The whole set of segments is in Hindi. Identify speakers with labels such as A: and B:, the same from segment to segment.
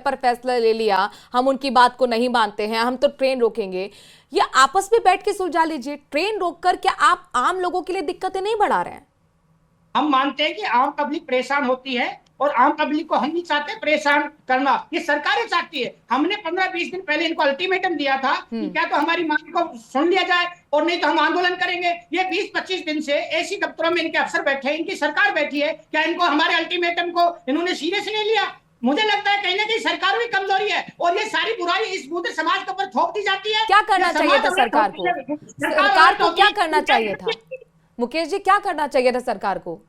A: पर फैसला ले लिया, हम उनकी बात को नहीं मानते हैं, हम तो ट्रेन रोकेंगे। ये आपस में बैठ के सुलझा लीजिए। ट्रेन रोककर क्या आप आम लोगों के लिए दिक्कतें नहीं बढ़ा रहे हैं?
B: हम मानते हैं कि आम पब्लिक परेशान होती है और आम पब्लिक को हम नहीं चाहते परेशान करना, ये सरकारें चाहती है। हमने 15-20 दिन पहले इनको अल्टीमेटम दिया था कि क्या तो हमारी मांग को सुन लिया जाए और नहीं तो हम आंदोलन करेंगे। ये 20-25 दिन से ऐसी दफ्तरों में इनके अफसर बैठे हैं, इनकी सरकार बैठी है, क्या इनको हमारे अल्टीमेटम को इन्होंने सीरियस नहीं लिया? मुझे लगता है कहीं ना कहीं सरकार की कमजोरी है और ये सारी बुराई इस पूरे समाज के ऊपर थोप दी जाती है।
A: क्या करना चाहिए था सरकार को? सरकार को क्या करना चाहिए था मुकेश जी? क्या करना चाहिए था सरकार को?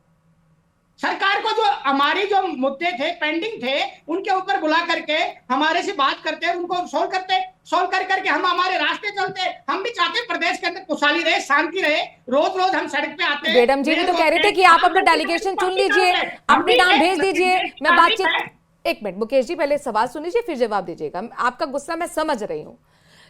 B: सरकार को जो हमारे जो मुद्दे थे, पेंडिंग थे, उनके ऊपर बुला करके हमारे से बात करते, उनको सोल्व कर करके हम हमारे रास्ते चलते। हम भी चाहते प्रदेश के अंदर खुशहाली रहे, शांति रहे। रोज रोज हम सड़क पे आते हैं।
A: मैडम जी भी तो कह रहे थे कि आप अपना डेलीगेशन चुन लीजिए, अपने नाम भेज दीजिए, मैं बातचीत। एक मिनट मुकेश जी, पहले सवाल सुन लीजिए फिर जवाब दीजिएगा। आपका गुस्सा मैं समझ रही हूँ।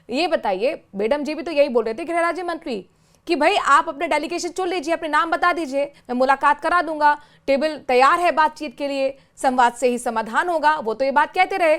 A: ये बताइए, मैडम जी भी तो यही बोल रहे थे गृह राज्य मंत्री कि भाई आप अपने डेलीगेशन चुन लीजिए, अपने नाम बता दीजिए, मैं मुलाकात करा दूंगा, टेबल तैयार है बातचीत के लिए, संवाद से ही समाधान होगा। वो तो ये बात कहते रहे।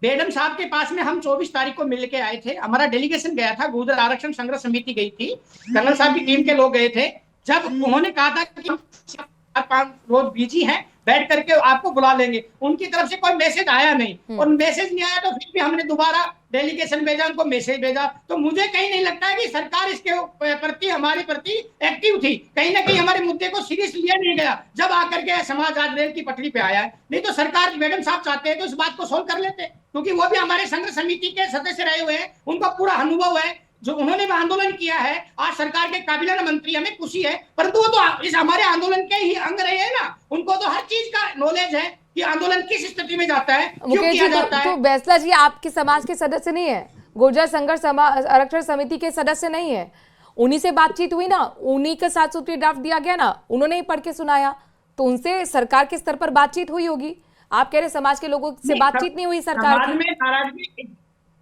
B: मैडम साहब के पास में हम 24 तारीख को मिल के आए थे, हमारा डेलीगेशन गया था, गुर्जर आरक्षण संघर्ष समिति गई थी, कर्नल साहब की टीम के लोग गए थे। जब उन्होंने कहा था कि 4-5 रोज बिजी हैं, बैठ करके आपको बुला लेंगे, उनकी तरफ से कोई मैसेज आया नहीं। और मैसेज नहीं आया तो फिर भी हमने दोबारा डेलीगेशन भेजा, उनको मैसेज भेजा। तो मुझे कहीं नहीं लगता है कि सरकार इसके प्रति हमारे प्रति एक्टिव थी। कहीं ना कहीं हमारे मुद्दे को सीरियस लिया नहीं गया। जब आकर के समाज आज रेल की पटरी पे आया है, नहीं तो सरकार, मैडम साहब चाहते हैं तो इस बात को सोल्व कर लेते, क्योंकि वो भी हमारे संघर्ष समिति के सदस्य रहे हुए हैं, उनका पूरा अनुभव है, जो उन्होंने भी आंदोलन किया है। आज सरकार के काबिला मंत्री, हमें खुशी है, परंतु वो तो इस हमारे आंदोलन के ही अंग रहे हैं ना, उनको तो हर चीज का नॉलेज है कि आंदोलन किस स्थिति में जाता है, क्यों किया जाता है।
A: तो बैसला जी आपके समाज के सदस्य नहीं है, गुर्जर संघर्ष आरक्षण समिति के सदस्य नहीं है, उन्हीं से बातचीत हुई ना, उन्हीं के 7 सूत्री ड्राफ्ट दिया गया ना, उन्होंने ही पढ़ के सुनाया, तो उनसे सरकार के स्तर पर बातचीत हुई होगी। आप कह रहे समाज के लोगों से बातचीत नहीं हुई सरकार की?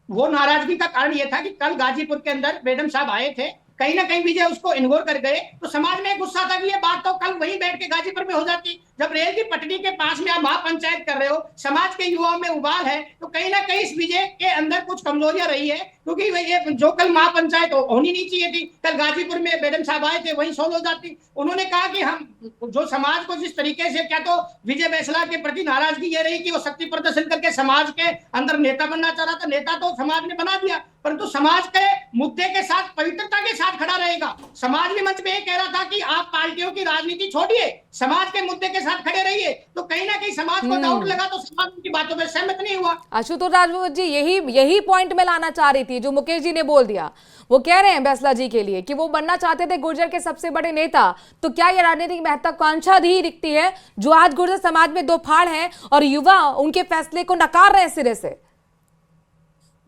B: वो नाराजगी का कारण ये था कि कल गाजीपुर के अंदर मैडम साहब आए थे, कहीं ना कहीं विजय उसको इग्नोर कर गए, तो समाज में गुस्सा था कि ये बात तो कल वहीं बैठ के गाजीपुर में हो जाती। जब रेल की पटरी के पास में आप महापंचायत कर रहे हो, समाज के युवाओं में उबाल है, तो कहीं ना कहीं इस विजय के अंदर कुछ कमजोरियां रही है, क्योंकि ये जो कल महापंचायत होनी नहीं चाहिए थी, कल गाजीपुर में मैडम साहब आए थे, वहीं सोल्व हो जाती। उन्होंने कहा कि हम जो समाज को जिस तरीके से, क्या तो विजय बैसला के प्रति नाराजगी ये रही कि वो शक्ति प्रदर्शन करके समाज के अंदर नेता बनना चाह रहा था। नेता तो समाज ने बना दिया, परंतु समाज के मुद्दे के साथ, पवित्रता के साथ खड़ा रहेगा। समाज भी मंच में ये कह रहा था कि आप पार्टियों की राजनीति छोड़िए, समाज के मुद्दे के साथ खड़े रहिए। तो कहीं ना कहीं समाज को डाउट लगा, तो समाज उनकी बातों पर सहमत नहीं हुआ।
A: आशुतोष राजपूत जी, यही पॉइंट में लाना चाह रही थी जो मुकेश जी ने बोल दिया। वो कह रहे हैं बैसला जी के लिए कि वो बनना चाहते थे गुर्जर के सबसे बड़े नेता। तो क्या ये राजनीतिक महत्वाकांक्षा ही दिखती है जो आज गुर्जर समाज में दो फाड़ हैं और युवा उनके फैसले को नकार रहे हैं सिरे से?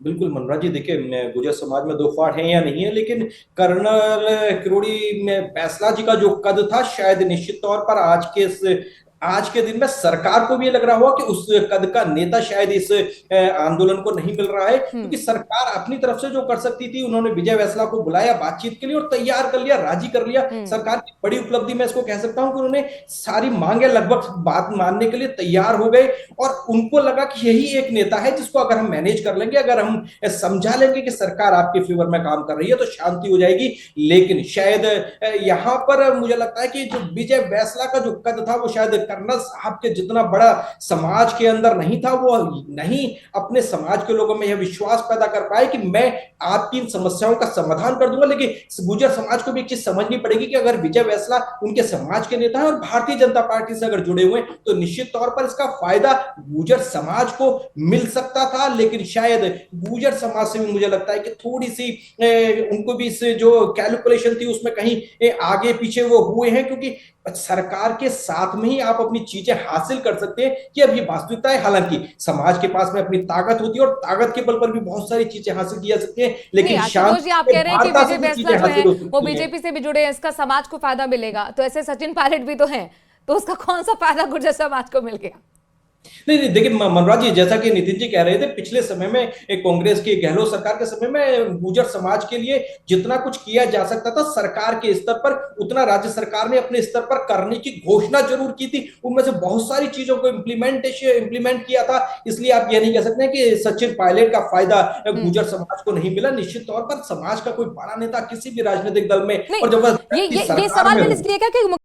C: बिल्कुल मनोज जी, देखिए गुर्जर समाज में दो फाड़ हैं या नहीं है, लेकिन कर्नल किरोड़ी में बैसला जी का जो कद था, शायद निश्चित तौर पर आज के दिन में सरकार को भी ये लग रहा हुआ कि उस कद का नेता शायद इस आंदोलन को नहीं मिल रहा है, क्योंकि सरकार अपनी तरफ से जो कर सकती थी, उन्होंने विजय बैसला को बुलाया बातचीत के लिए और तैयार कर लिया, राजी कर लिया। सरकार की बड़ी उपलब्धि मैं इसको कह सकता हूं कि उन्होंने सारी मांगे लगभग बात मानने के लिए तैयार हो गए और उनको लगा कि यही एक नेता है जिसको अगर हम मैनेज कर लेंगे, अगर हम समझा लेंगे कि सरकार आपके फेवर में काम कर रही है, तो शांति हो जाएगी। लेकिन शायद यहां पर मुझे लगता है कि जो विजय बैसला का जो कद था, वो शायद कर्नल साहब के जितना बड़ा समाज के अंदर नहीं था। वो नहीं अपने समाज के लोगों में यह विश्वास पैदा कर पाए कि मैं आपकी इन समस्याओं का समाधान कर दूंगा। लेकिन गुर्जर समाज को भी एक चीज समझनी पड़ेगी कि अगर विजय बैसला उनके समाज के नेता है और भारतीय जनता पार्टी से अगर जुड़े हुए हैं, तो निश्चित तौर पर इसका फायदा गुर्जर समाज को मिल सकता था। लेकिन शायद गुर्जर समाज से भी मुझे लगता है कि थोड़ी सी उनको भी इस जो कैलकुलेशन थी उसमें कहीं आगे पीछे वो हुए हैं, क्योंकि सरकार के साथ में ही आप अपनी चीजें हासिल कर सकते हैं कि अब ये वास्तविकता है। हालांकि समाज के पास में अपनी ताकत होती है और ताकत के बल पर भी बहुत सारी चीजें हासिल की जा सकती हैं, लेकिन
A: शांति आप कह रहे हैं कि विजय बैसला जो है वो बीजेपी से भी जुड़े हैं, इसका समाज को फायदा मिलेगा। तो ऐसे सचिन पायलट भी तो हैं, तो उसका कौन सा फायदा गुर्जर समाज को मिल गया?
C: नहीं नहीं, देखिए मनोज जी, जैसा कि नितिन जी कह रहे थे, पिछले समय में एक कांग्रेस की गहलोत सरकार के समय में गुर्जर समाज के लिए जितना कुछ किया जा सकता था सरकार के स्तर पर, उतना राज्य सरकार ने अपने स्तर पर करने की घोषणा जरूर की थी। उनमें से बहुत सारी चीजों को इम्प्लीमेंट किया था। इसलिए आप ये नहीं कह सकते कि सचिन पायलट का फायदा गुर्जर समाज को नहीं मिला। निश्चित तौर पर समाज का कोई बड़ा नेता किसी भी राजनीतिक दल में,
A: नहीं,
C: और जब वह
A: ये
C: सरकार
A: सवाल
C: में
A: मैंने
C: हो,
A: इसलिए किया कि